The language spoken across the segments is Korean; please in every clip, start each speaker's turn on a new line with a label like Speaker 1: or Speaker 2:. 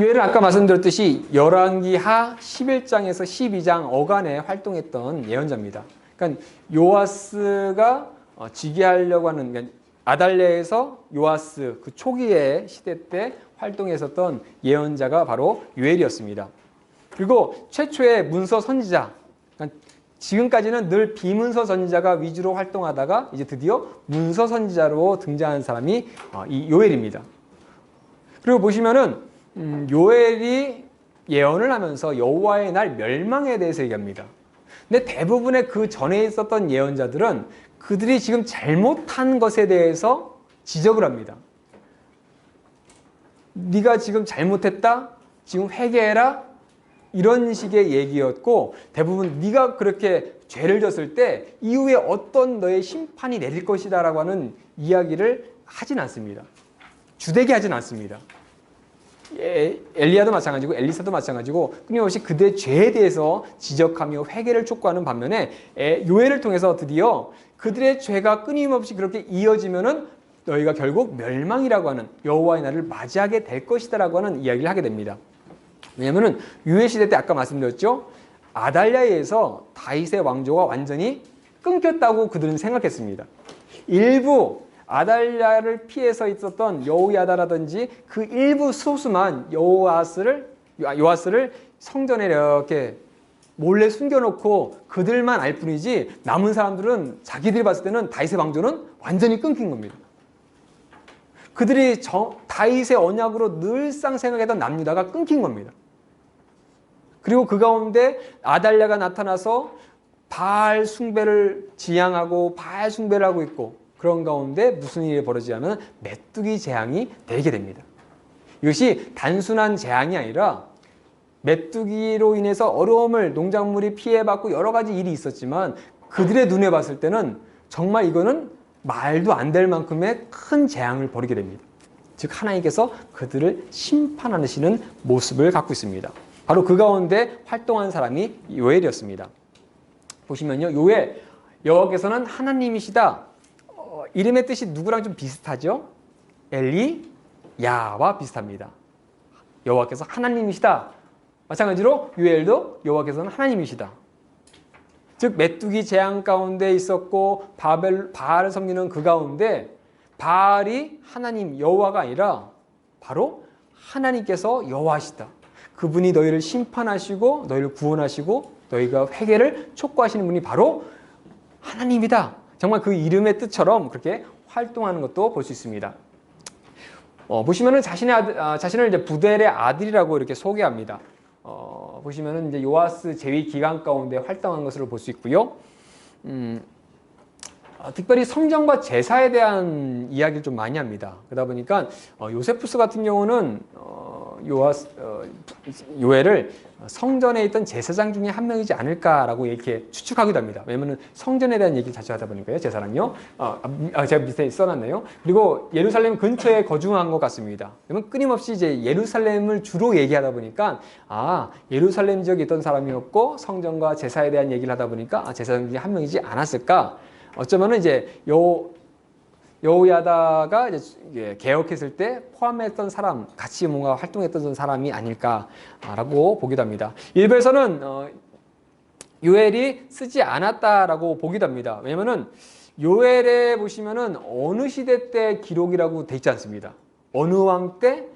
Speaker 1: 요엘은 아까 말씀드렸듯이 열왕기하 11장에서 12장 어간에 활동했던 예언자입니다. 그러니까 요아스가 즉위하려고 하는, 그러니까 아달랴에서 요아스 그 초기의 시대 때 활동했었던 예언자가 바로 요엘이었습니다. 그리고 최초의 문서 선지자, 그러니까 지금까지는 늘 비문서 선지자가 위주로 활동하다가 이제 드디어 문서 선지자로 등장한 사람이 이 요엘입니다. 그리고 보시면은 요엘이 예언을 하면서 여호와의 날 멸망에 대해서 얘기합니다. 근데 대부분의 그 전에 있었던 예언자들은 그들이 지금 잘못한 것에 대해서 지적을 합니다. 네가 지금 잘못했다, 지금 회개해라, 이런 식의 얘기였고, 대부분 네가 그렇게 죄를 졌을 때 이후에 어떤 너의 심판이 내릴 것이다 라고 하는 이야기를 하진 않습니다. 주되게 하진 않습니다. 엘리야도 마찬가지고 엘리사도 마찬가지고 끊임없이 그들의 죄에 대해서 지적하며 회개를 촉구하는 반면에 요엘을 통해서 드디어 그들의 죄가 끊임없이 그렇게 이어지면은 너희가 결국 멸망이라고 하는 여호와의 날을 맞이하게 될 것이다 라고 하는 이야기를 하게 됩니다. 왜냐하면 요엘 시대 때 아까 말씀드렸죠. 아달랴에서 다윗의 왕조가 완전히 끊겼다고 그들은 생각했습니다. 일부 아달랴를 피해서 있었던 여호야다라든지 그 일부 소수만 요아스를 성전에 이렇게 몰래 숨겨놓고 그들만 알 뿐이지 남은 사람들은 자기들이 봤을 때는 다윗의 왕조는 완전히 끊긴 겁니다. 그들이 다윗의 언약으로 늘상 생각했던 남유다가 끊긴 겁니다. 그리고 그 가운데 아달랴가 나타나서 바알 숭배를 지향하고 바알 숭배를 하고 있고, 그런 가운데 무슨 일이 벌어지냐면 메뚜기 재앙이 되게 됩니다. 이것이 단순한 재앙이 아니라 메뚜기로 인해서 어려움을, 농작물이 피해받고 여러 가지 일이 있었지만 그들의 눈에 봤을 때는 정말 이거는 말도 안 될 만큼의 큰 재앙을 벌이게 됩니다. 즉 하나님께서 그들을 심판하시는 모습을 갖고 있습니다. 바로 그 가운데 활동한 사람이 요엘이었습니다. 보시면요, 요엘, 여호와께서는 하나님이시다. 이름의 뜻이 누구랑 좀 비슷하죠? 엘리야와 비슷합니다. 여호와께서 하나님이시다. 마찬가지로 요엘도 여호와께서는 하나님이시다. 즉 메뚜기 재앙 가운데 있었고 바알을 섬기는 그 가운데 바알이 하나님 여호와가 아니라 바로 하나님께서 여호와시다. 그분이 너희를 심판하시고 너희를 구원하시고 너희가 회개를 촉구하시는 분이 바로 하나님이다. 정말 그 이름의 뜻처럼 그렇게 활동하는 것도 볼 수 있습니다. 보시면은 자신을 이제 부델의 아들이라고 이렇게 소개합니다. 보시면은 이제 요아스 재위 기간 가운데 활동한 것으로 볼 수 있고요. 특별히 성전과 제사에 대한 이야기를 좀 많이 합니다. 그러다 보니까 요세푸스 같은 경우는 요엘을 성전에 있던 제사장 중에 한 명이지 않을까라고 이렇게 추측하기도 합니다. 왜냐하면 성전에 대한 얘기를 자주 하다 보니까요. 제사랑요. 제가 밑에 써놨네요. 그리고 예루살렘 근처에 거주한 것 같습니다. 그러면 끊임없이 이제 예루살렘을 주로 얘기하다 보니까 예루살렘 지역에 있던 사람이었고 성전과 제사에 대한 얘기를 하다 보니까 제사장 중에 한 명이지 않았을까. 어쩌면은 이제 여호야다가 이제 개혁했을 때 포함했던 사람, 같이 뭔가 활동했던 사람이 아닐까라고 보기도 합니다. 일부에서는 요엘이 쓰지 않았다라고 보기도 합니다. 왜냐면은 요엘에 보시면은 어느 시대 때 기록이라고 돼 있지 않습니다. 어느 왕 때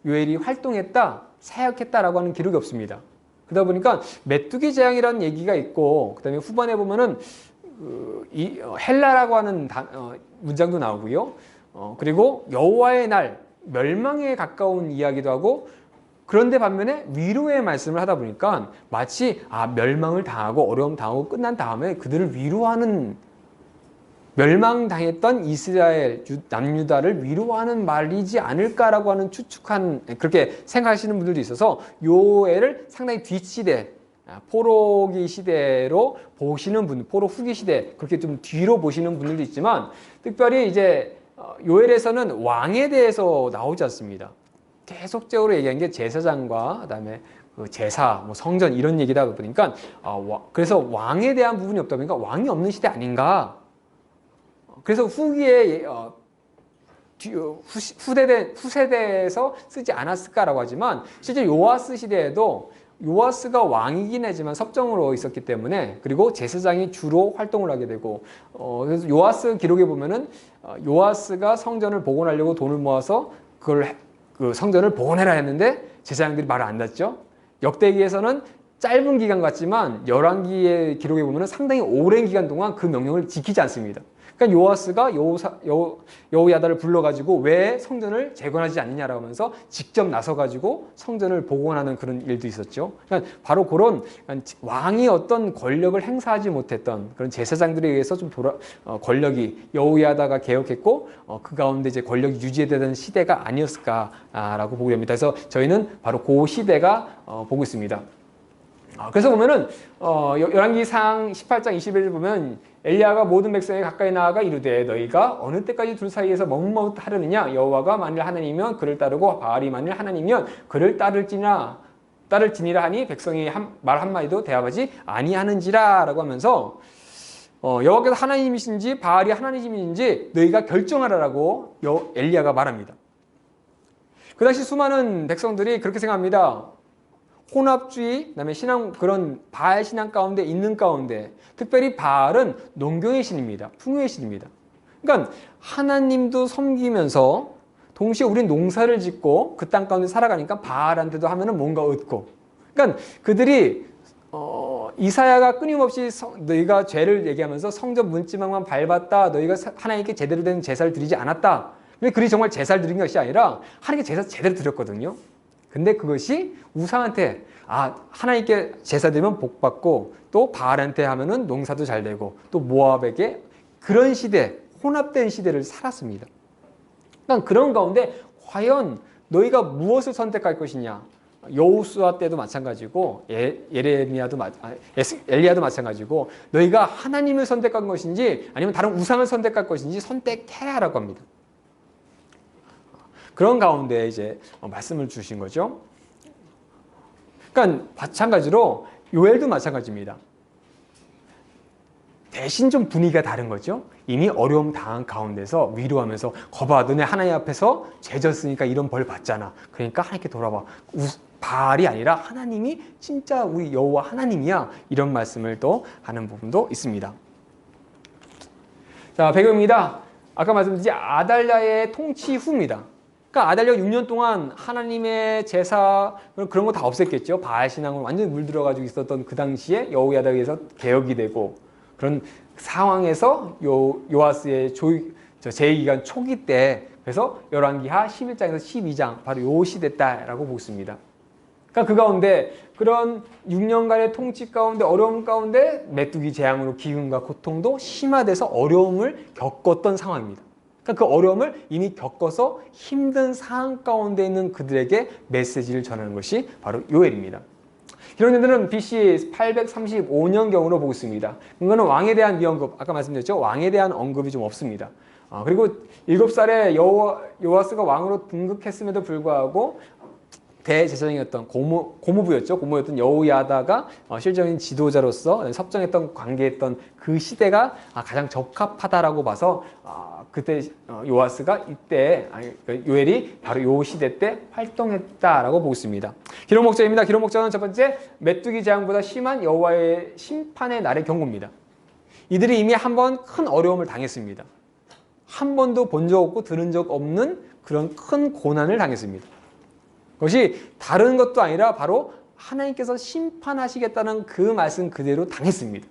Speaker 1: 요엘이 활동했다, 사역했다라고 하는 기록이 없습니다. 그러다 보니까 메뚜기 재앙이라는 얘기가 있고, 그다음에 후반에 보면은 헬라라고 하는 문장도 나오고요. 그리고 여호와의 날, 멸망에 가까운 이야기도 하고, 그런데 반면에 위로의 말씀을 하다 보니까 마치 멸망을 당하고 어려움 당하고 끝난 다음에 그들을 위로하는, 멸망당했던 이스라엘 남유다를 위로하는 말이지 않을까라고 하는 추측한, 그렇게 생각하시는 분들도 있어서 요엘을 상당히 뒷시대, 포로기 시대로 보시는 분, 포로 후기 시대, 그렇게 좀 뒤로 보시는 분들도 있지만, 특별히 이제 요엘에서는 왕에 대해서 나오지 않습니다. 계속적으로 얘기한 게 제사장과 그다음에 그 제사, 성전 이런 얘기다 보니까 그래서 왕에 대한 부분이 없다 보니까 왕이 없는 시대 아닌가. 그래서 후기에 후세대에서 쓰지 않았을까라고 하지만 실제 요아스 시대에도 요아스가 왕이긴 하지만 섭정으로 있었기 때문에 그리고 제사장이 주로 활동을 하게 되고 그래서 요아스 기록에 보면은 요아스가 성전을 복원하려고 돈을 모아서 그 성전을 복원해라 했는데 제사장들이 말을 안 듣죠. 역대기에서는 짧은 기간 같지만 열왕기의 기록에 보면은 상당히 오랜 기간 동안 그 명령을 지키지 않습니다. 그러니까 요아스가 여호야다를 불러가지고 왜 성전을 재건하지 않느냐라고 하면서 직접 나서가지고 성전을 복원하는 그런 일도 있었죠. 그러니까 바로 그런 왕이 어떤 권력을 행사하지 못했던 그런 제사장들에 의해서 좀 권력이 여호야다가 개혁했고 그 가운데 이제 권력이 유지되던 시대가 아니었을까라고 보게 됩니다. 그래서 저희는 바로 그 시대가 보고 있습니다. 그래서 보면은 열왕기상 18장 21절 보면 엘리야가 모든 백성에 가까이 나아가 이르되 너희가 어느 때까지 둘 사이에서 머뭇머뭇하려느냐 여호와가 만일 하나님이면 그를 따르고 바알이 만일 하나님이면 그를 따를지니라 하니 백성이 말 한마디도 대답하지 아니하는지라 라고 하면서 여호와께서 하나님이신지 바알이 하나님이신지 너희가 결정하라라고 엘리야가 말합니다. 그 당시 수많은 백성들이 그렇게 생각합니다. 혼합주의, 그다음에 그런 바알 신앙 가운데 있는 가운데 특별히 바알은 농경의 신입니다. 풍요의 신입니다. 그러니까 하나님도 섬기면서 동시에 우린 농사를 짓고 그 땅 가운데 살아가니까 바알한테도 하면은 뭔가 얻고. 그러니까 그들이 이사야가 끊임없이 너희가 죄를 얘기하면서 성전 문지방만 밟았다. 너희가 하나님께 제대로 된 제사를 드리지 않았다. 근데 그들이 정말 제사를 드린 것이 아니라 하나님께 제사 제대로 드렸거든요. 근데 그것이 우상한테 하나님께 제사 드리면 복 받고 또 바알한테 하면은 농사도 잘 되고 또 모압에게 그런 시대, 혼합된 시대를 살았습니다. 그러니까 그런 가운데 과연 너희가 무엇을 선택할 것이냐? 여호수아 때도 마찬가지고 엘리야도 마찬가지고 너희가 하나님을 선택한 것인지 아니면 다른 우상을 선택할 것인지 선택해라라고 합니다. 그런 가운데 이제 말씀을 주신 거죠. 그러니까 마찬가지로 요엘도 마찬가지입니다. 대신 좀 분위기가 다른 거죠. 이미 어려움 당한 가운데서 위로하면서 거봐 너네 하나님 앞에서 죄졌으니까 이런 벌 받잖아. 그러니까 하나님께 돌아와. 바알이 아니라 하나님이 진짜 우리 여호와 하나님이야. 이런 말씀을 또 하는 부분도 있습니다. 자, 배경입니다. 아까 말씀드린 아달랴의 통치 후입니다. 그러니까 아달랴가 6년 동안 하나님의 제사 그런 거 다 없앴겠죠. 바알 신앙을 완전히 물들어가지고 있었던 그 당시에 여호야다에 의해서 개혁이 되고 그런 상황에서 요아스의 제2기간 초기 때 그래서 열왕기하 11장에서 12장 바로 요 시대 때라고 보습니다. 그러니까 그 가운데 그런 6년간의 통치 가운데 어려움 가운데 메뚜기 재앙으로 기근과 고통도 심화돼서 어려움을 겪었던 상황입니다. 그러니까 그 어려움을 이미 겪어서 힘든 상황 가운데 있는 그들에게 메시지를 전하는 것이 바로 요엘입니다. 이런 일들은 BC 835년경으로 보고 있습니다. 이거는 왕에 대한 미언급, 아까 말씀드렸죠? 왕에 대한 언급이 좀 없습니다. 그리고 7살에 요아스가 왕으로 등극했음에도 불구하고 대제사장이었던 고모부였죠. 고모였던 여호야다가 실질적인 지도자로서 섭정했던 관계했던 그 시대가 가장 적합하다라고 봐서 그때 요아스가 요엘이 바로 요 시대 때 활동했다라고 보고 있습니다. 기록 목적입니다. 기록 목적은 첫 번째 메뚜기 재앙보다 심한 여호와의 심판의 날의 경고입니다. 이들이 이미 한 번 큰 어려움을 당했습니다. 한 번도 본 적 없고 들은 적 없는 그런 큰 고난을 당했습니다. 그것이 다른 것도 아니라 바로 하나님께서 심판하시겠다는 그 말씀 그대로 당했습니다.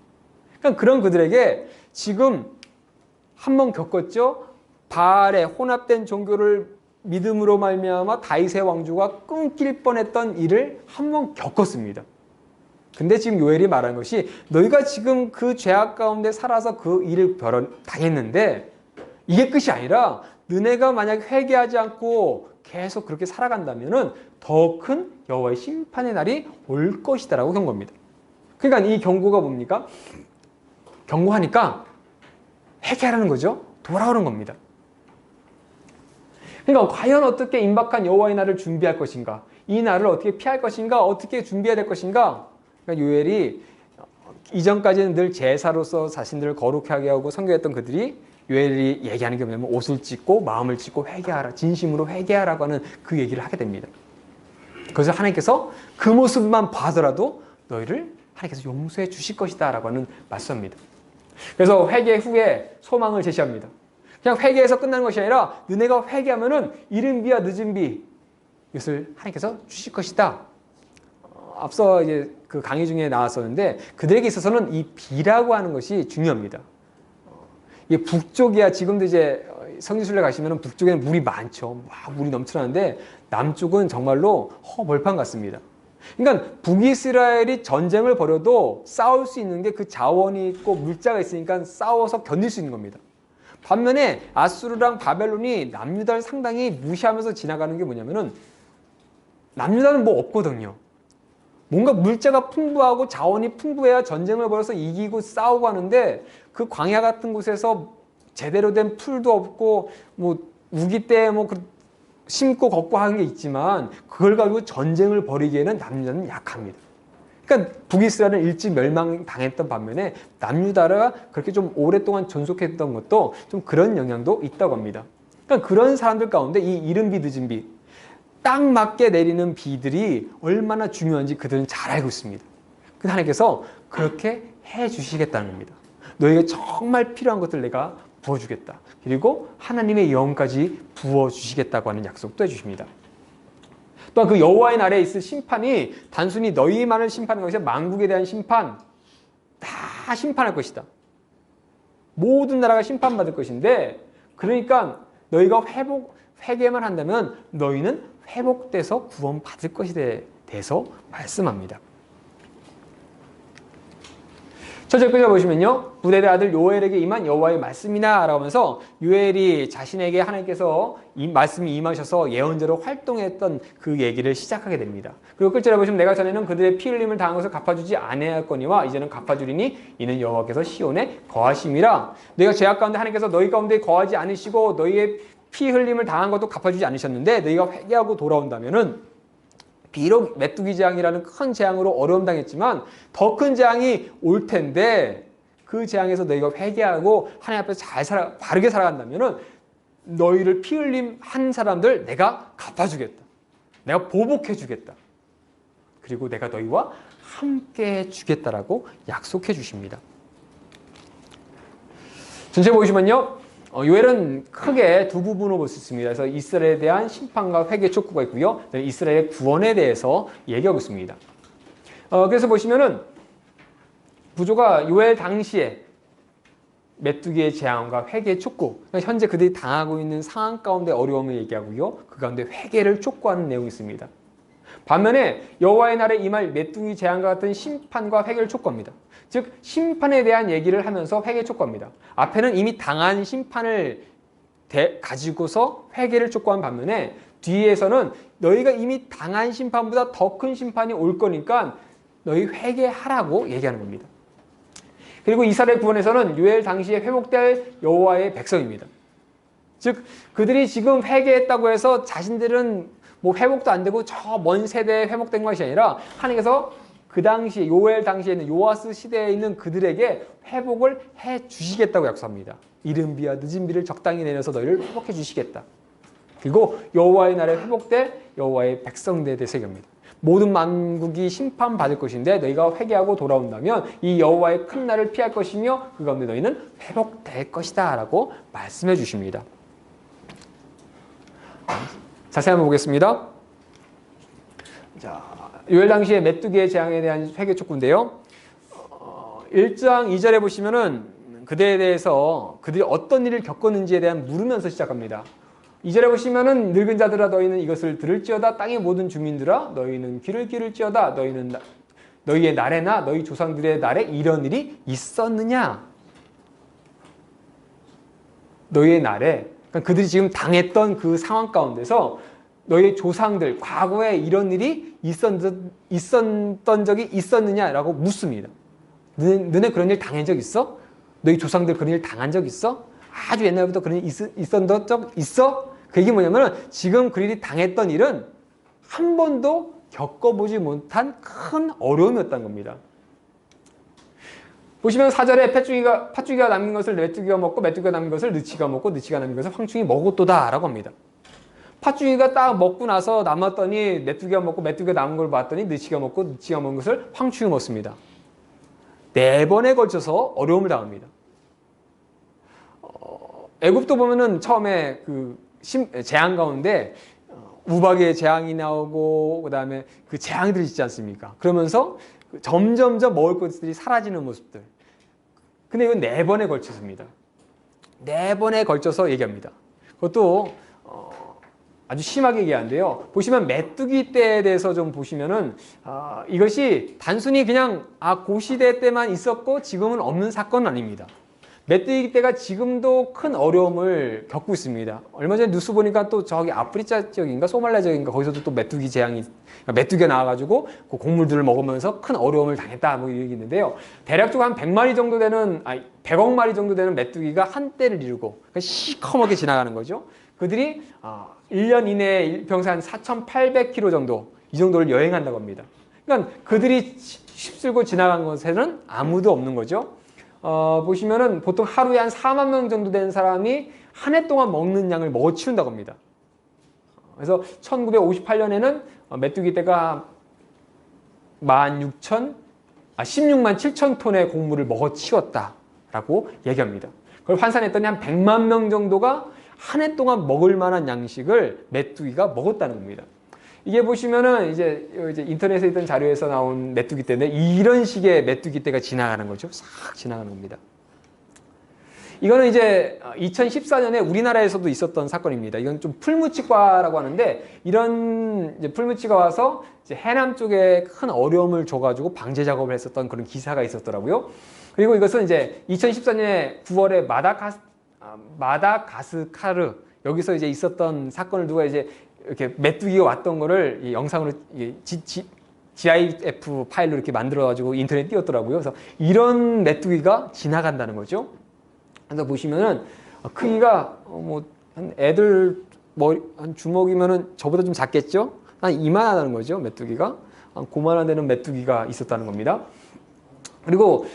Speaker 1: 그러니까 그런 그들에게 지금 한번 겪었죠. 바알의 혼합된 종교를 믿음으로 말미암아 다윗의 왕조가 끊길 뻔했던 일을 한번 겪었습니다. 근데 지금 요엘이 말한 것이 너희가 지금 그 죄악 가운데 살아서 그 일을 당했는데 이게 끝이 아니라 너네가 만약 회개하지 않고 계속 그렇게 살아간다면 더 큰 여호와의 심판의 날이 올 것이다라고 경고합니다. 그러니까 이 경고가 뭡니까? 경고하니까 회개하라는 거죠. 돌아오는 겁니다. 그러니까 과연 어떻게 임박한 여호와의 날을 준비할 것인가? 이 날을 어떻게 피할 것인가? 어떻게 준비해야 될 것인가? 그러니까 요엘이 이전까지는 늘 제사로서 자신들을 거룩하게 하고 섬겨했던 그들이 요엘이 얘기하는 게 뭐냐면 옷을 찢고 마음을 찢고 회개하라, 진심으로 회개하라고 하는 그 얘기를 하게 됩니다. 그래서 하나님께서 그 모습만 봐더라도 너희를 하나님께서 용서해 주실 것이다 라고 하는 말씀입니다. 그래서 회개 후에 소망을 제시합니다. 그냥 회개해서 끝나는 것이 아니라 너네가 회개하면은 이른 비와 늦은 비 이것을 하나님께서 주실 것이다. 앞서 이제 그 강의 중에 나왔었는데 그들에게 있어서는 이 비라고 하는 것이 중요합니다. 이게 북쪽이야 지금도 이제 성지순례 가시면 북쪽에는 물이 많죠. 막 물이 넘쳐나는데 남쪽은 정말로 벌판 같습니다. 그러니까 북이스라엘이 전쟁을 벌여도 싸울 수 있는 게 그 자원이 있고 물자가 있으니까 싸워서 견딜 수 있는 겁니다. 반면에 아수르랑 바벨론이 남유다를 상당히 무시하면서 지나가는 게 뭐냐면은 남유다는 뭐 없거든요. 뭔가 물자가 풍부하고 자원이 풍부해야 전쟁을 벌여서 이기고 싸우고 하는데 그 광야 같은 곳에서 제대로 된 풀도 없고 뭐 우기 때 뭐 심고 걷고 하는 게 있지만 그걸 가지고 전쟁을 벌이기에는 남유다는 약합니다. 그러니까 북이스라엘은 일찍 멸망당했던 반면에 남유다가 그렇게 좀 오랫동안 존속했던 것도 좀 그런 영향도 있다고 합니다. 그러니까 그런 사람들 가운데 이 이른 비 늦은 비, 딱 맞게 내리는 비들이 얼마나 중요한지 그들은 잘 알고 있습니다. 그래서 하나님께서 그렇게 해 주시겠다는 겁니다. 너에게 정말 필요한 것들 내가 부어주겠다. 그리고 하나님의 영까지 부어주시겠다고 하는 약속도 해주십니다. 또한 그 여호와의 날에 있을 심판이 단순히 너희만을 심판하는 것이 아니라 만국에 대한 심판, 다 심판할 것이다. 모든 나라가 심판받을 것인데 그러니까 너희가 회개만 한다면 너희는 회복돼서 구원받을 것에 대해서 말씀합니다. 첫째 끝에 보시면요. 부대의 아들 요엘에게 임한 여호와의 말씀이나 라고 하면서 요엘이 자신에게 하나님께서 이 말씀이 임하셔서 예언자로 활동했던 그 얘기를 시작하게 됩니다. 그리고 끝절에 보시면 내가 전에는 그들의 피 흘림을 당한 것을 갚아주지 아니하였거니와 이제는 갚아주리니 이는 여호와께서 시온에 거하심이라. 너희가 죄악 가운데 하나님께서 너희 가운데 거하지 않으시고 너희의 피 흘림을 당한 것도 갚아주지 않으셨는데 너희가 회개하고 돌아온다면은 비록 메뚜기 재앙이라는 큰 재앙으로 어려움 당했지만 더 큰 재앙이 올 텐데 그 재앙에서 너희가 회개하고 하나님 앞에서 바르게 살아간다면은 너희를 피 흘림 한 사람들 내가 갚아주겠다. 내가 보복해 주겠다. 그리고 내가 너희와 함께 해주겠다라고 약속해 주십니다. 전체 보시면요. 요엘은 크게 두 부분으로 볼 수 있습니다. 그래서 이스라엘에 대한 심판과 회개 촉구가 있고요. 이스라엘의 구원에 대해서 얘기하고 있습니다. 그래서 보시면은 구조가 요엘 당시에 메뚜기의 재앙과 회개 촉구, 현재 그들이 당하고 있는 상황 가운데 어려움을 얘기하고요. 그 가운데 회개를 촉구하는 내용이 있습니다. 반면에 여호와의 날에 임할 메뚜기 재앙과 같은 심판과 회개를 촉구합니다. 즉 심판에 대한 얘기를 하면서 회개 촉구합니다. 앞에는 이미 당한 심판을 가지고서 회개를 촉구한 반면에 뒤에서는 너희가 이미 당한 심판보다 더 큰 심판이 올 거니까 너희 회개하라고 얘기하는 겁니다. 그리고 이스라엘 구원에서는 요엘 당시에 회복될 여호와의 백성입니다. 즉 그들이 지금 회개했다고 해서 자신들은 뭐 회복도 안 되고 저 먼 세대에 회복된 것이 아니라 하나님께서 그 당시에 요엘 당시에 있는 요아스 시대에 있는 그들에게 회복을 해 주시겠다고 약속합니다. 이른 비와 늦은 비를 적당히 내려서 너희를 회복해 주시겠다. 그리고 여호와의 날에 회복될 여호와의 백성들에 대해서 얘기합니다. 모든 만국이 심판받을 것인데 너희가 회개하고 돌아온다면 이 여호와의 큰 날을 피할 것이며 그 가운데 너희는 회복될 것이다 라고 말씀해 주십니다. 자세히 한번 보겠습니다. 자, 요엘 당시의 메뚜기의 재앙에 대한 회개 촉구인데요. 1장 2절에 보시면은 그들에 대해서 그들이 어떤 일을 겪었는지에 대한 물으면서 시작합니다. 2절에 보시면은 늙은 자들아 너희는 이것을 들을지어다 땅의 모든 주민들아 너희는 귀를 기울지어다 너희의 날에나 너희 조상들의 날에 이런 일이 있었느냐. 너희의 날에 그러니까 그들이 지금 당했던 그 상황 가운데서 너희의 조상들 과거에 이런 일이 있었던 적이 있었느냐라고 묻습니다. 너네 그런 일 당한 적 있어? 너희 조상들 그런 일 당한 적 있어? 아주 옛날부터 그런 일 있었던 적 있어? 그 얘기 뭐냐면 지금 그들이 당했던 일은 한 번도 겪어보지 못한 큰 어려움이었다는 겁니다. 보시면 4절에 팥죽이가 남긴 것을 메뚜기가 먹고 메뚜기가 남긴 것을 느치가 먹고 느치가 남긴 것을 황충이 먹었도다 라고 합니다. 팥죽이가 딱 먹고 나서 남았더니 메뚜기가 먹고 메뚜기가 남은 걸 봤더니 느치가 먹고 느치가 먹은 것을 황충이 먹습니다. 4번에 걸쳐서 어려움을 당합니다. 애굽도 보면은 처음에 그 재앙 가운데 우박의 재앙이 나오고 그다음에 그 재앙들이 있지 않습니까? 그러면서 점점점 먹을 것들이 사라지는 모습들. 근데 이건 4번에 걸쳐서입니다. 4번에 걸쳐서 얘기합니다. 그것도 아주 심하게 얘기하는데요. 보시면 메뚜기 떼에 대해서 좀 보시면은 이것이 단순히 그냥 그 시대 때만 있었고 지금은 없는 사건은 아닙니다. 메뚜기 떼가 지금도 큰 어려움을 겪고 있습니다. 얼마 전에 뉴스 보니까 또 저기 아프리카 지역인가 소말리아 지역인가 거기서도 또 메뚜기 재앙이 메뚜기가 나와가지고 그 곡물들을 먹으면서 큰 어려움을 당했다 뭐 이런 얘기 있는데요. 대략적으로 한 100마리 정도 되는 100억 마리 정도 되는 메뚜기가 한때를 이루고 시커멓게 지나가는 거죠. 그들이 1년 이내에 평생 한 4,800km 정도 이 정도를 여행한다고 합니다. 그러니까 그들이 휩쓸고 지나간 것에는 아무도 없는 거죠. 보시면은 보통 하루에 한 4만 명 정도 되는 사람이 한 해 동안 먹는 양을 먹어 치운다고 합니다. 그래서 1958년에는 메뚜기 떼가 16만 7천 톤의 곡물을 먹어 치웠다라고 얘기합니다. 그걸 환산했더니 한 100만 명 정도가 한 해 동안 먹을 만한 양식을 메뚜기가 먹었다는 겁니다. 이게 보시면은 이제 인터넷에 있던 자료에서 나온 메뚜기 떼인데 이런 식의 메뚜기 떼가 지나가는 거죠. 싹 지나가는 겁니다. 이거는 이제 2014년에 우리나라에서도 있었던 사건입니다. 이건 좀 풀무치과라고 하는데 이런 이제 풀무치가 와서 이제 해남 쪽에 큰 어려움을 줘가지고 방제 작업을 했었던 그런 기사가 있었더라고요. 그리고 이것은 이제 2014년에 9월에 마다가스카르 여기서 이제 있었던 사건을 누가 이제 이렇게 메뚜기가 왔던 거를 이 영상으로 GIF 파일로 이렇게 만들어가지고 인터넷에 띄웠더라고요. 그래서 이런 메뚜기가 지나간다는 거죠. 그래서 보시면은 크기가 한 애들 머리 한 주먹이면은 저보다 좀 작겠죠? 한 이만하다는 거죠. 메뚜기가 한 그만한 데는 메뚜기가 있었다는 겁니다. 그리고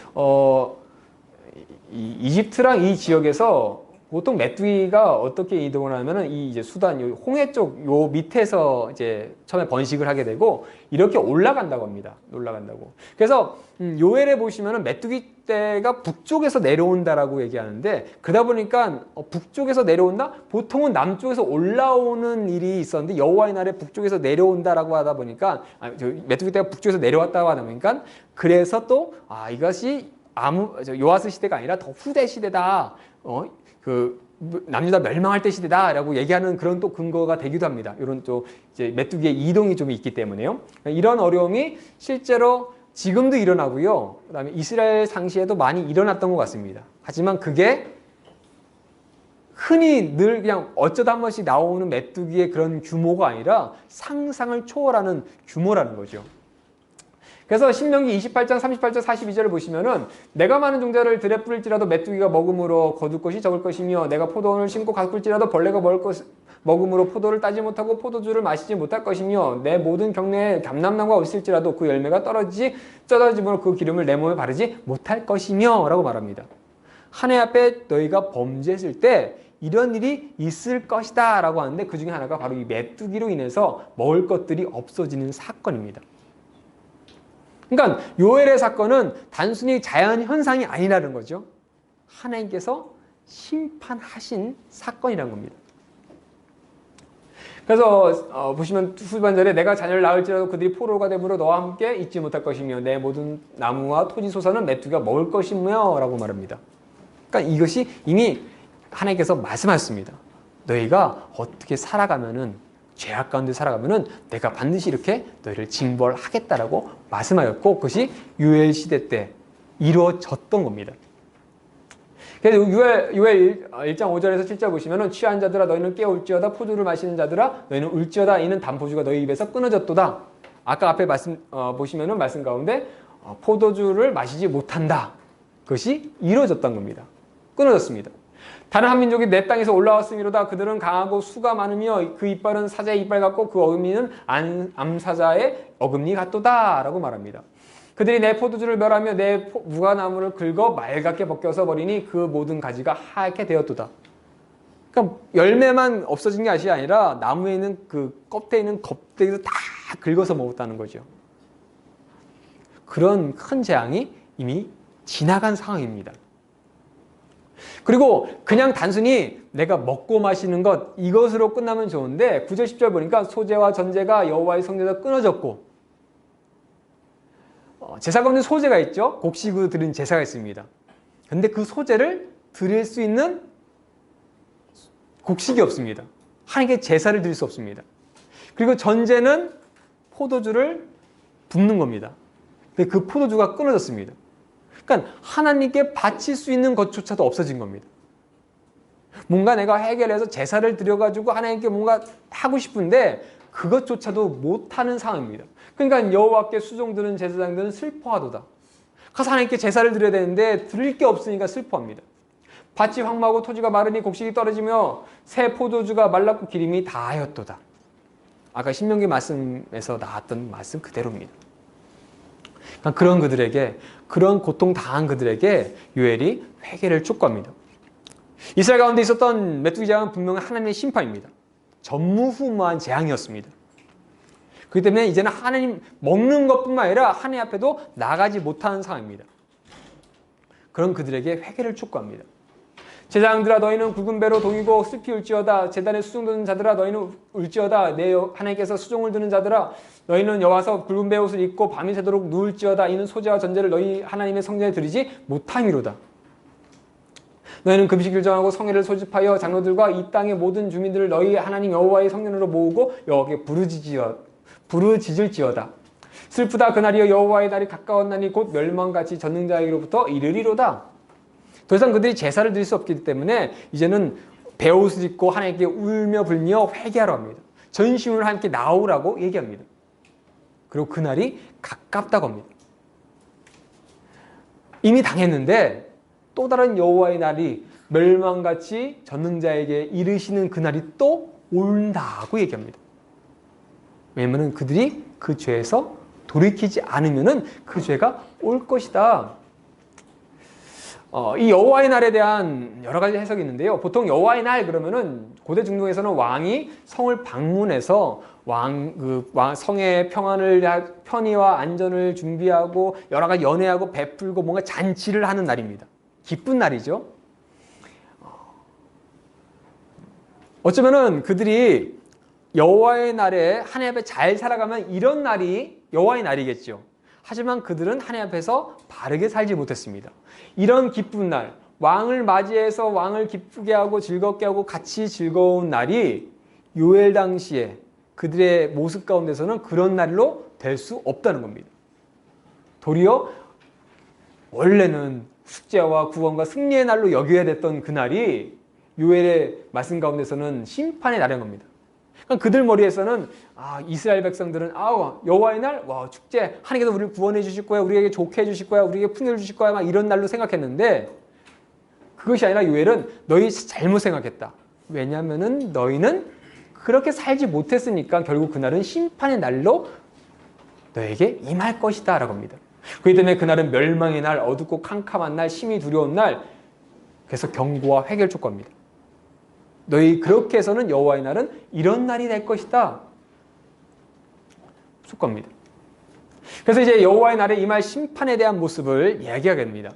Speaker 1: 이집트랑 이 지역에서 보통 메뚜기가 어떻게 이동을 하면은 이 이제 수단, 홍해 쪽 요 밑에서 이제 처음에 번식을 하게 되고 이렇게 올라간다고 합니다. 올라간다고. 그래서 요엘에 보시면은 메뚜기 떼가 북쪽에서 내려온다라고 얘기하는데 그러다 보니까 북쪽에서 내려온다? 보통은 남쪽에서 올라오는 일이 있었는데 여호와의 날에 북쪽에서 내려온다라고 하다 보니까 메뚜기 떼가 북쪽에서 내려왔다고 하다 보니까 그래서 또 이것이 요아스 시대가 아니라 더 후대 시대다. 남유다 멸망할 때 시대다라고 얘기하는 그런 또 근거가 되기도 합니다. 이런 또 이제 메뚜기의 이동이 좀 있기 때문에요. 이런 어려움이 실제로 지금도 일어나고요. 그다음에 이스라엘 상시에도 많이 일어났던 것 같습니다. 하지만 그게 흔히 늘 그냥 어쩌다 한 번씩 나오는 메뚜기의 그런 규모가 아니라 상상을 초월하는 규모라는 거죠. 그래서 신명기 28장, 38장, 42절을 보시면은 내가 많은 종자를 들에 뿌릴지라도 메뚜기가 먹음으로 거둘 것이 적을 것이며 내가 포도원을 심고 가꿀지라도 벌레가 먹음으로 포도를 따지 못하고 포도주를 마시지 못할 것이며 내 모든 경내에 감람나무가 있을지라도 그 열매가 쪄다짐으로 그 기름을 내 몸에 바르지 못할 것이며 라고 말합니다. 하나님 앞에 너희가 범죄했을 때 이런 일이 있을 것이다 라고 하는데 그 중에 하나가 바로 이 메뚜기로 인해서 먹을 것들이 없어지는 사건입니다. 그러니까 요엘의 사건은 단순히 자연 현상이 아니라는 거죠. 하나님께서 심판하신 사건이라는 겁니다. 그래서 보시면 후반절에 내가 자녀를 낳을지라도 그들이 포로가 되므로 너와 함께 있지 못할 것이며 내 모든 나무와 토지 소산은 메뚜기가 먹을 것이며 라고 말합니다. 그러니까 이것이 이미 하나님께서 말씀하셨습니다. 너희가 어떻게 살아가면은 죄악 가운데 살아가면은 내가 반드시 이렇게 너희를 징벌하겠다라고 말씀하였고 그것이 요엘 시대 때 이루어졌던 겁니다. 그래서 요엘 1장 5절에서 7절 보시면은 취한 자들아 너희는 깨울지어다 포도를 마시는 자들아 너희는 울지어다 이는 담포주가 너희 입에서 끊어졌도다. 아까 앞에 보시면은 말씀 가운데 포도주를 마시지 못한다. 그것이 이루어졌던 겁니다. 끊어졌습니다. 다른 한 민족이 내 땅에서 올라왔음이로다. 그들은 강하고 수가 많으며 그 이빨은 사자의 이빨 같고 그 어금니는 암사자의 어금니 같도다 라고 말합니다. 그들이 내 포도주를 멸하며 내 무화나무를 긁어 맑게 벗겨서 버리니 그 모든 가지가 하얗게 되었도다. 그러니까 열매만 없어진 게 아니라 나무에 있는 그 껍데기에 있는 껍데기도 다 긁어서 먹었다는 거죠. 그런 큰 재앙이 이미 지나간 상황입니다. 그리고 그냥 단순히 내가 먹고 마시는 것 이것으로 끝나면 좋은데 9절 10절 보니까 소재와 전제가 여호와의 성전에서 끊어졌고 제사 가운데 소재가 있죠. 곡식으로 드린 제사가 있습니다. 근데 그 소재를 드릴 수 있는 곡식이 없습니다. 하나님께 제사를 드릴 수 없습니다. 그리고 전제는 포도주를 붓는 겁니다. 근데 그 포도주가 끊어졌습니다. 그러니까 하나님께 바칠 수 있는 것조차도 없어진 겁니다. 뭔가 내가 해결해서 제사를 드려가지고 하나님께 뭔가 하고 싶은데 그것조차도 못하는 상황입니다. 그러니까 여호와께 수종드는 제사장들은 슬퍼하도다. 가서 하나님께 제사를 드려야 되는데 드릴 게 없으니까 슬퍼합니다. 밭이 황무하고 토지가 마르니 곡식이 떨어지며 새 포도주가 말랐고 기름이 다하였도다. 아까 신명기 말씀에서 나왔던 말씀 그대로입니다. 그러니까 그런 그들에게, 그런 고통 당한 그들에게 요엘이 회개를 촉구합니다. 이스라엘 가운데 있었던 메뚜기 재앙은 분명히 하나님의 심판입니다. 전무후무한 재앙이었습니다. 그렇기 때문에 이제는 하나님 먹는 것뿐만 아니라 하나님 앞에도 나가지 못하는 상황입니다. 그런 그들에게 회개를 촉구합니다. 제사장들아 너희는 굵은 배로 동이고 슬피 울지어다. 제단에 수종 드는 자들아 너희는 울지어다. 내 하나님께서 수종을 드는 자들아 너희는 여와서 굵은 배 옷을 입고 밤이 새도록 누울지어다. 이는 소재와 전제를 너희 하나님의 성전에 드리지 못함이로다. 너희는 금식을 정하고 성회를 소집하여 장로들과 이 땅의 모든 주민들을 너희 하나님 여호와의 성전으로 모으고 여호와께 부르짖을지어다. 슬프다 그날이여 여호와의 날이 가까웠나니 곧 멸망같이 전능자에게로부터 이르리로다. 더 이상 그들이 제사를 드릴 수 없기 때문에 이제는 베옷을 입고 하나님께 울며 불며 회개하러 합니다. 전심으로 하나님께 나오라고 얘기합니다. 그리고 그날이 가깝다고 합니다. 이미 당했는데 또 다른 여호와의 날이 멸망같이 전능자에게 이르시는 그날이 또 온다고 얘기합니다. 왜냐하면 그들이 그 죄에서 돌이키지 않으면 그 죄가 올 것이다. 이 여호와의 날에 대한 여러 가지 해석이 있는데요. 보통 여호와의 날 그러면은 고대 중동에서는 왕이 성을 방문해서 성의 편의와 안전을 준비하고 여러 가지 연회하고 베풀고 뭔가 잔치를 하는 날입니다. 기쁜 날이죠. 어쩌면은 그들이 여호와의 날에 하나님 앞에 잘 살아가면 이런 날이 여호와의 날이겠죠. 하지만 그들은 하나님 앞에서 바르게 살지 못했습니다. 이런 기쁜 날, 왕을 맞이해서 왕을 기쁘게 하고 즐겁게 하고 같이 즐거운 날이 요엘 당시에 그들의 모습 가운데서는 그런 날로 될 수 없다는 겁니다. 도리어 원래는 축제와 구원과 승리의 날로 여겨야 됐던 그날이 요엘의 말씀 가운데서는 심판의 날인 겁니다. 그러니까 그들 머리에서는 이스라엘 백성들은 여호와의 날, 축제, 하나님께서 우리를 구원해 주실 거야, 우리에게 좋게 해 주실 거야, 우리에게 풍요를 주실 거야, 막 이런 날로 생각했는데 그것이 아니라 요엘은 너희 잘못 생각했다. 왜냐하면은 너희는 그렇게 살지 못했으니까 결국 그날은 심판의 날로 너에게 임할 것이다 라고 합니다. 그렇기 때문에 그날은 멸망의 날, 어둡고 캄캄한 날, 심히 두려운 날, 그래서 경고와 회개를 촉구합니다. 너희 그렇게 해서는 여호와의 날은 이런 날이 될 것이다. 촉구합니다. 그래서 이제 여호와의 날에 임할 심판에 대한 모습을 이야기하게 됩니다.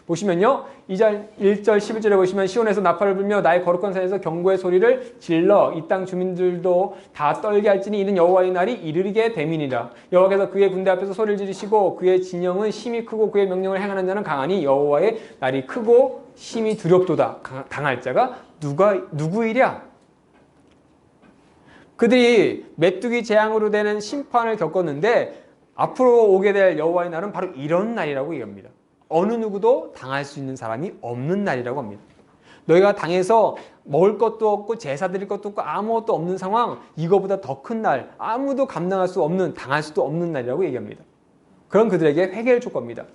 Speaker 1: 보시면요. 1절 11절에 보시면 시온에서 나팔을 불며 나의 거룩한 산에서 경고의 소리를 질러 이 땅 주민들도 다 떨게 할지니 이는 여호와의 날이 이르게 됨이니라. 여호와께서 그의 군대 앞에서 소리를 지르시고 그의 진영은 심히 크고 그의 명령을 행하는 자는 강하니 여호와의 날이 크고 심히 두렵도다. 당할 자가 누구이랴? 그들이 메뚜기 재앙으로 되는 심판을 겪었는데 앞으로 오게 될 여호와의 날은 바로 이런 날이라고 얘기합니다. 어느 누구도 당할 수 있는 사람이 없는 날이라고 합니다. 너희가 당해서 먹을 것도 없고 제사 드릴 것도 없고 아무것도 없는 상황, 이거보다 더 큰 날, 아무도 감당할 수 없는, 당할 수도 없는 날이라고 얘기합니다. 그런 그들에게 회개를 촉구합니다.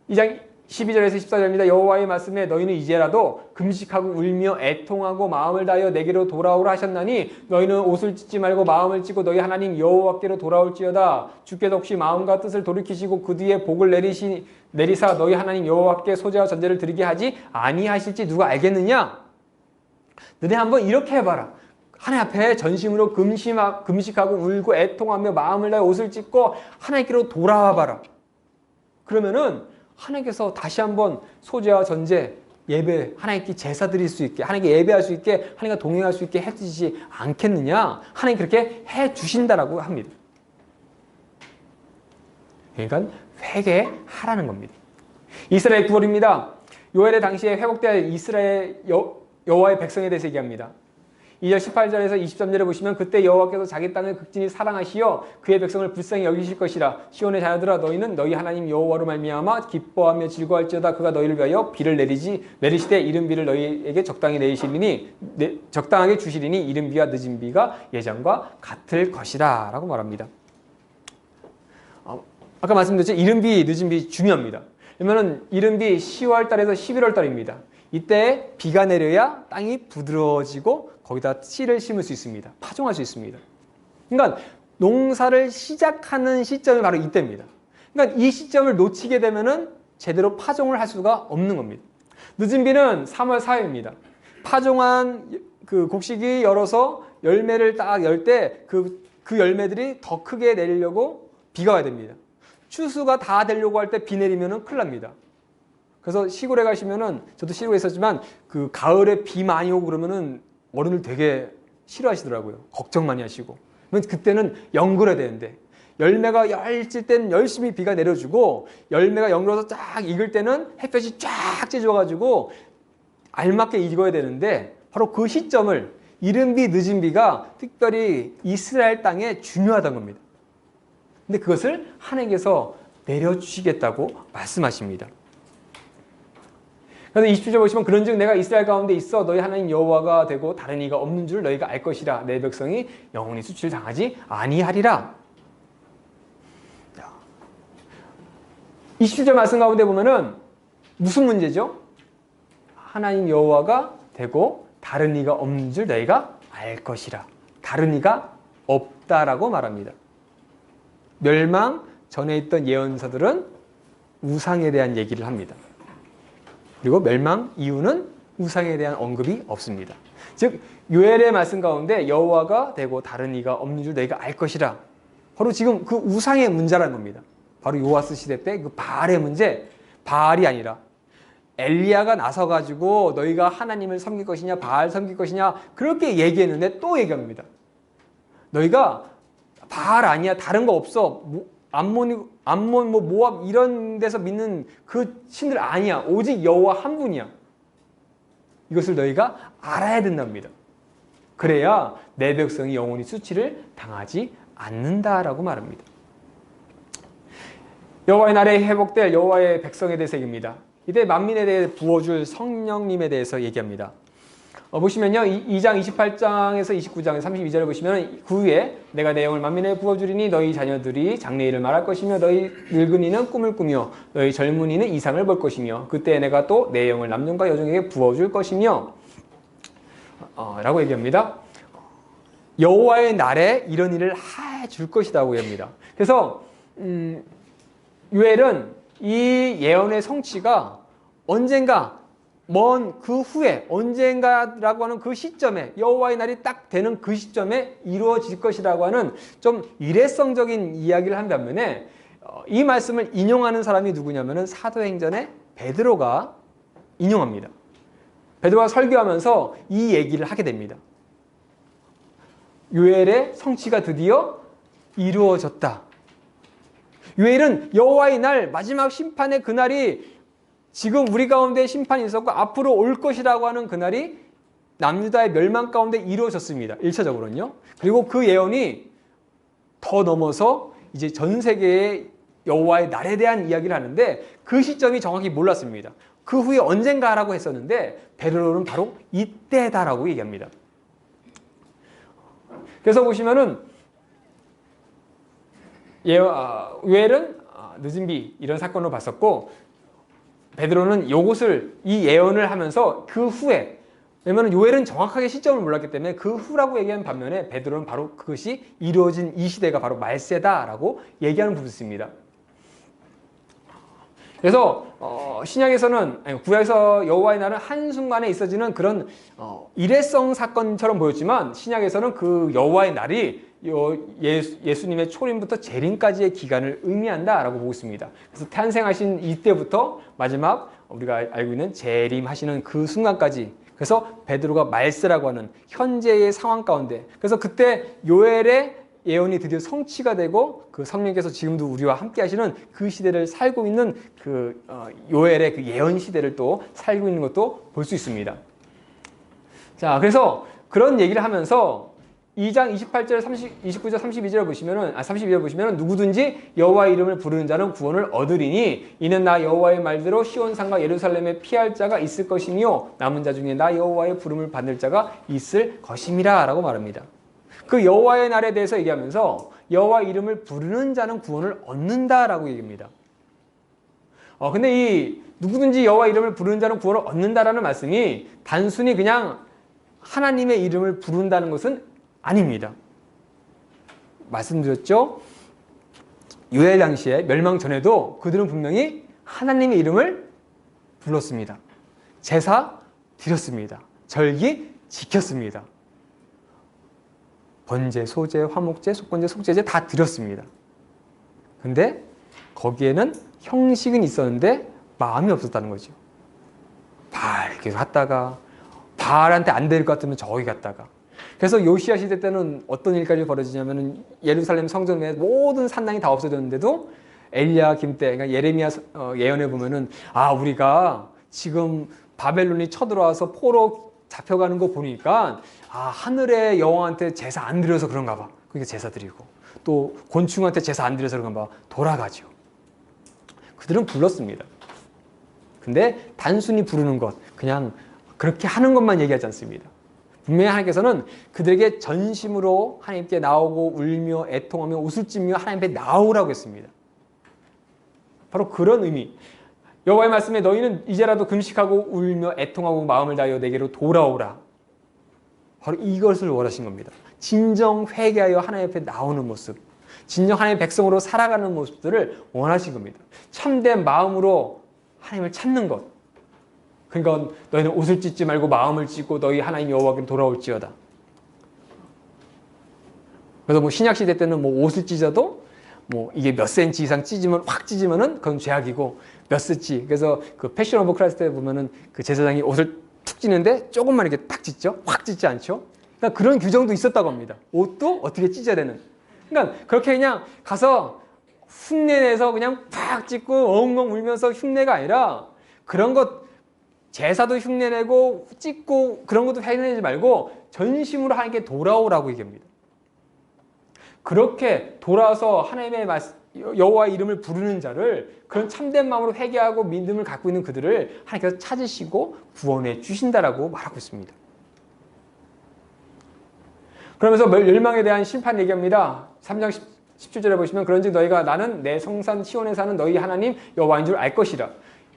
Speaker 1: 2장 12절에서 14절입니다. 여호와의 말씀에 너희는 이제라도 금식하고 울며 애통하고 마음을 다하여 내게로 돌아오라 하셨나니 너희는 옷을 찢지 말고 마음을 찢고 너희 하나님 여호와께로 돌아올지어다. 주께서 혹시 마음과 뜻을 돌이키시고 그 뒤에 복을 내리사 너희 하나님 여호와께 소재와 전제를 드리게 하지 아니하실지 누가 알겠느냐? 너네 한번 이렇게 해봐라. 하나님 앞에 전심으로 금식하고 울고 애통하며 마음을 다해 옷을 찢고 하나님께로 돌아와봐라. 그러면은 하나님께서 다시 한번 소재와 전제, 예배, 하나님께 제사 드릴 수 있게, 하나님께 예배할 수 있게, 하나님과 동행할 수 있게 해주시지 않겠느냐? 하나님 그렇게 해주신다라고 합니다. 그러니까 회개하라는 겁니다. 이스라엘 구월입니다. 요엘의 당시에 회복될 이스라엘 여호와의 백성에 대해서 얘기합니다. 2절 18절에서 23절에 보시면 그때 여호와께서 자기 땅을 극진히 사랑하시어 그의 백성을 불쌍히 여기실 것이라. 시온의 자녀들아 너희는 너희 하나님 여호와로 말미암아 기뻐하며 즐거워할지어다. 그가 너희를 위하여 비를 내리시되 이른 비를 너희에게 적당하게 주시리니 이른 비와 늦은 비가 예전과 같을 것이다 라고 말합니다. 아까 말씀드렸죠. 이른 비, 늦은 비 중요합니다. 그러면은 이른 비 10월 달에서 11월 달입니다. 이때 비가 내려야 땅이 부드러워지고 거기다 씨를 심을 수 있습니다. 파종할 수 있습니다. 그러니까 농사를 시작하는 시점이 바로 이때입니다. 그러니까 이 시점을 놓치게 되면은 제대로 파종을 할 수가 없는 겁니다. 늦은 비는 3월 4일입니다. 파종한 그 곡식이 열어서 열매를 딱 열 때 그 열매들이 더 크게 내리려고 비가 와야 됩니다. 추수가 다 되려고 할 때 비 내리면은 큰일 납니다. 그래서 시골에 가시면은 저도 시골에 있었지만 그 가을에 비 많이 오고 그러면은 어른들 되게 싫어하시더라고요. 걱정 많이 하시고. 그때는 연글어야 되는데 열매가 열질 때는 열심히 비가 내려주고 열매가 연글어서 쫙 익을 때는 햇볕이 쫙 쬐줘가지고 알맞게 익어야 되는데 바로 그 시점을 이른 비 늦은 비가 특별히 이스라엘 땅에 중요하다는 겁니다. 근데 그것을 하나님께서 내려주시겠다고 말씀하십니다. 그래서 27절 보시면 그런즉 내가 이스라엘 가운데 있어 너희 하나님 여호와가 되고 다른 이가 없는 줄 너희가 알 것이라. 내 백성이 영원히 수치를 당하지 아니하리라. 27절 말씀 가운데 보면은 무슨 문제죠? 하나님 여호와가 되고 다른 이가 없는 줄 너희가 알 것이라. 다른 이가 없다라고 말합니다. 멸망 전에 있던 예언서들은 우상에 대한 얘기를 합니다. 그리고 멸망 이후는 우상에 대한 언급이 없습니다. 즉 요엘의 말씀 가운데 여호와가 되고 다른 이가 없는 줄 너희가 알 것이라. 바로 지금 그 우상의 문제라는 겁니다. 바로 요아스 시대 때 그 바알의 문제, 바알이 아니라 엘리야가 나서가지고 너희가 하나님을 섬길 것이냐 바알 섬길 것이냐 그렇게 얘기했는데 또 얘기합니다. 너희가 바알 아니야 다른 거 없어 암몬 모압 이런 데서 믿는 그 신들 아니야. 오직 여호와 한 분이야. 이것을 너희가 알아야 된답니다. 그래야 내 백성이 영원히 수치를 당하지 않는다라고 말합니다. 여호와의 날에 회복될 여호와의 백성에 대해서 얘기합니다. 이때 만민에 대해 부어줄 성령님에 대해서 얘기합니다. 보시면요. 2장 28장에서 29장 32절을 보시면 그 후에 내가 내 영을 만민에 부어주리니 너희 자녀들이 장래일을 말할 것이며 너희 늙은이는 꿈을 꾸며 너희 젊은이는 이상을 볼 것이며 그때 내가 또 내 영을 남종과 여종에게 부어줄 것이며 라고 얘기합니다. 여호와의 날에 이런 일을 해줄 것이라고 얘기합니다. 그래서 요엘은 이 예언의 성취가 언젠가 먼 그 후에 언젠가라고 하는 그 시점에 여호와의 날이 딱 되는 그 시점에 이루어질 것이라고 하는 좀 일회성적인 이야기를 한 반면에 이 말씀을 인용하는 사람이 누구냐면은 사도행전의 베드로가 인용합니다. 베드로가 설교하면서 이 얘기를 하게 됩니다. 요엘의 성취가 드디어 이루어졌다. 요엘은 여호와의 날 마지막 심판의 그날이 지금 우리 가운데 심판이 있었고 앞으로 올 것이라고 하는 그날이 남유다의 멸망 가운데 이루어졌습니다. 1차적으로는요. 그리고 그 예언이 더 넘어서 이제 전 세계의 여호와의 날에 대한 이야기를 하는데 그 시점이 정확히 몰랐습니다. 그 후에 언젠가라고 했었는데 베드로는 바로 이때다라고 얘기합니다. 그래서 보시면은 요엘은 늦은 비 이런 사건으로 봤었고 베드로는 요것을 이 예언을 하면서 그 후에, 왜냐면 요엘은 정확하게 시점을 몰랐기 때문에 그 후라고 얘기하는 반면에 베드로는 바로 그것이 이루어진 이 시대가 바로 말세다라고 얘기하는 부분이 있습니다. 그래서 신약에서는, 아니, 구약에서 여호와의 날은 한순간에 있어지는 그런 일회성 사건처럼 보였지만 신약에서는 그 여호와의 날이 예수님의 초림부터 재림까지의 기간을 의미한다라고 보고 있습니다. 그래서 탄생하신 이때부터 마지막 우리가 알고 있는 재림하시는 그 순간까지, 그래서 베드로가 말세라고 하는 현재의 상황 가운데, 그래서 그때 요엘의 예언이 드디어 성취가 되고 그 성령께서 지금도 우리와 함께 하시는 그 시대를 살고 있는 그 요엘의 그 예언 시대를 또 살고 있는 것도 볼 수 있습니다. 자, 그래서 그런 얘기를 하면서 2장 28절, 29절, 32절을 보시면은, 32절 보시면은 누구든지 여호와의 이름을 부르는 자는 구원을 얻으리니 이는 나 여호와의 말대로 시온산과 예루살렘에 피할 자가 있을 것이며 남은 자 중에 나 여호와의 부름을 받을 자가 있을 것임이라 라고 말합니다. 그 여호와의 날에 대해서 얘기하면서 여호와 이름을 부르는 자는 구원을 얻는다라고 얘기합니다. 근데 이 누구든지 여호와 이름을 부르는 자는 구원을 얻는다라는 말씀이 단순히 그냥 하나님의 이름을 부른다는 것은 아닙니다. 말씀드렸죠? 요엘 당시에 멸망 전에도 그들은 분명히 하나님의 이름을 불렀습니다. 제사 드렸습니다. 절기 지켰습니다. 번제, 소제, 화목제, 속건제, 속죄제 다 드렸습니다. 근데 거기에는 형식은 있었는데 마음이 없었다는 거죠. 바알 계속 갔다가 바알한테 안 될 것 같으면 저기 갔다가. 그래서 요시야 시대 때는 어떤 일까지 벌어지냐면 예루살렘 성전에 모든 산당이 다 없어졌는데도 엘리야김 때, 그러니까 예레미야 예언에 보면은 우리가 지금 바벨론이 쳐들어와서 포로 잡혀가는 거 보니까 하늘의 여왕한테 제사 안 드려서 그런가 봐. 그러니까 제사 드리고 또 곤충한테 제사 안 드려서 그런가 봐. 돌아가죠. 그들은 불렀습니다. 근데 단순히 부르는 것, 그냥 그렇게 하는 것만 얘기하지 않습니다. 분명히 하나님께서는 그들에게 전심으로 하나님께 나오고 울며 애통하며 웃을 짖며 하나님 앞에 나오라고 했습니다. 바로 그런 의미. 여호와의 말씀에 너희는 이제라도 금식하고 울며 애통하고 마음을 다하여 내게로 돌아오라. 바로 이것을 원하신 겁니다. 진정 회개하여 하나님 앞에 나오는 모습, 진정 하나님의 백성으로 살아가는 모습들을 원하신 겁니다. 참된 마음으로 하나님을 찾는 것. 그러니까 너희는 옷을 찢지 말고 마음을 찢고 너희 하나님 여호와께로 돌아올지어다. 그래서 신약 시대 때는 옷을 찢어도 이게 몇 센치 이상 확 찢으면은 그건 죄악이고 몇 센치. 그래서 그 패션 오브 크라이스트에 보면은 그 제사장이 옷을 툭 찢는데 조금만 이렇게 딱 찢죠. 확 찢지 않죠. 그러니까 그런 규정도 있었다고 합니다. 옷도 어떻게 찢어야 되는. 그러니까 그렇게 그냥 가서 흉내내서 그냥 팍 찢고 엉엉 울면서 흉내가 아니라 그런 것 제사도 흉내내고 찢고 그런 것도 흉내내지 말고 전심으로 하나님께 돌아오라고 얘기합니다. 그렇게 돌아와서 하나님의 여호와의 이름을 부르는 자를 그런 참된 마음으로 회개하고 믿음을 갖고 있는 그들을 하나님께서 찾으시고 구원해 주신다라고 말하고 있습니다. 그러면서 멸망에 대한 심판 얘기합니다. 3장 17절에 보시면 그런즉 너희가 나는 내 성산 시온에 사는 너희 하나님 여호와인 줄 알 것이라.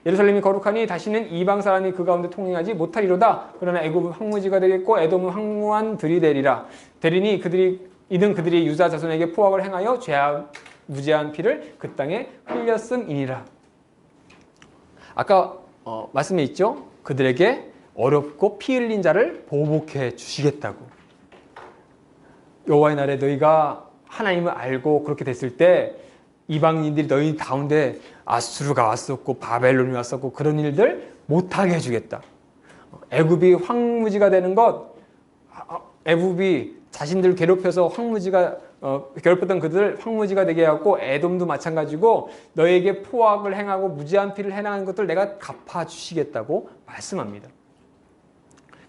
Speaker 1: 예루살렘이 거룩하니 다시는 이방 사람이 그 가운데 통행하지 못하리로다. 그러나 애굽은 황무지가 되겠고 에돔은 황무한 들이 되리라. 되리니 이는 그들이 유다 자손에게 포악을 행하여 죄악 무죄한 피를 그 땅에 흘렸음이니라. 아까 말씀에 있죠. 그들에게 어렵고 피 흘린 자를 보복해 주시겠다고. 여호와의 날에 너희가 하나님을 알고 그렇게 됐을 때 이방인들이 너희 가운데 아수르가 왔었고 바벨론이 왔었고 그런 일들 못하게 해주겠다. 애굽이 황무지가 되는 것, 애굽이 자신들 괴롭혀서 황무지가 괴롭혔던 그들 황무지가 되게 하고 에돔도 마찬가지고 너에게 포악을 행하고 무죄한 피를 행하는 것들 내가 갚아주시겠다고 말씀합니다.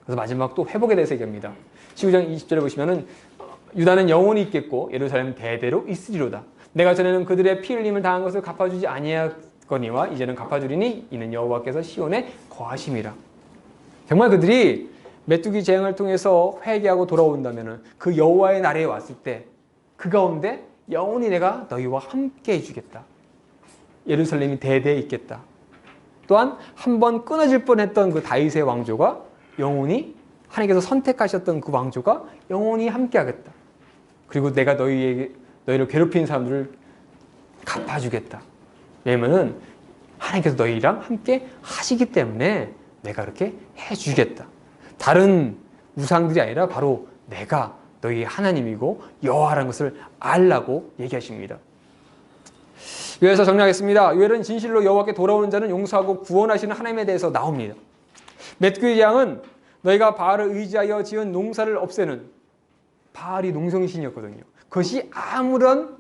Speaker 1: 그래서 마지막 또 회복에 대해서 얘기합니다. 19장 20절에 보시면은 유다는 영원히 있겠고 예루살렘은 대대로 있으리로다. 내가 전에는 그들의 피 흘림을 당한 것을 갚아주지 아니하거니와 이제는 갚아주리니 이는 여호와께서 시온에 거하심이라. 정말 그들이 메뚜기 재앙을 통해서 회개하고 돌아온다면 그 여호와의 날에 왔을 때 그 가운데 영원히 내가 너희와 함께 해주겠다. 예루살렘이 대대에 있겠다. 또한 한번 끊어질 뻔했던 그 다윗의 왕조가 영원히 하나님께서 선택하셨던 그 왕조가 영원히 함께하겠다. 그리고 내가 너희를 괴롭히는 사람들을 갚아주겠다. 왜냐면은 하나님께서 너희랑 함께 하시기 때문에 내가 그렇게 해주겠다. 다른 우상들이 아니라 바로 내가 너희 하나님이고 여호와라는 것을 알라고 얘기하십니다. 요엘서 정리하겠습니다. 요엘은 진실로 여호와께 돌아오는 자는 용서하고 구원하시는 하나님에 대해서 나옵니다. 맺기의 재앙은 너희가 바알을 의지하여 지은 농사를 없애는, 바알이 농성신이었거든요. 그것이 아무런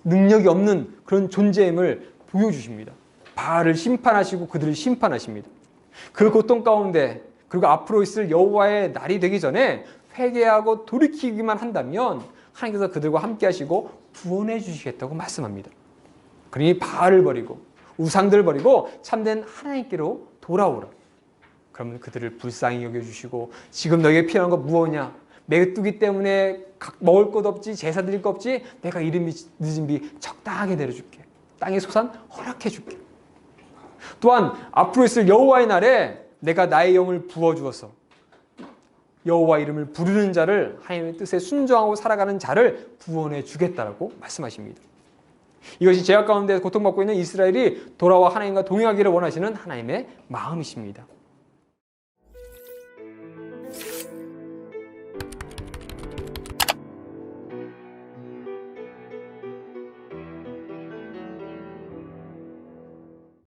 Speaker 1: 능력이 없는 그런 존재임을 보여주십니다. 바알을 심판하시고 그들을 심판하십니다. 그 고통 가운데 그리고 앞으로 있을 여호와의 날이 되기 전에 회개하고 돌이키기만 한다면 하나님께서 그들과 함께 하시고 구원해 주시겠다고 말씀합니다. 그러니 바알을 버리고 우상들을 버리고 참된 하나님께로 돌아오라. 그러면 그들을 불쌍히 여겨주시고 지금 너에게 필요한 건 무엇이냐? 메뚜기 때문에 먹을 것 없지, 제사 드릴 것 없지, 내가 이른 늦은 비 적당하게 내려줄게. 땅의 소산 허락해 줄게. 또한 앞으로 있을 여호와의 날에 내가 나의 영을 부어주어서 여호와 이름을 부르는 자를, 하나님의 뜻에 순종하고 살아가는 자를 구원해 주겠다라고 말씀하십니다. 이것이 죄악 가운데 고통받고 있는 이스라엘이 돌아와 하나님과 동행하기를 원하시는 하나님의 마음이십니다.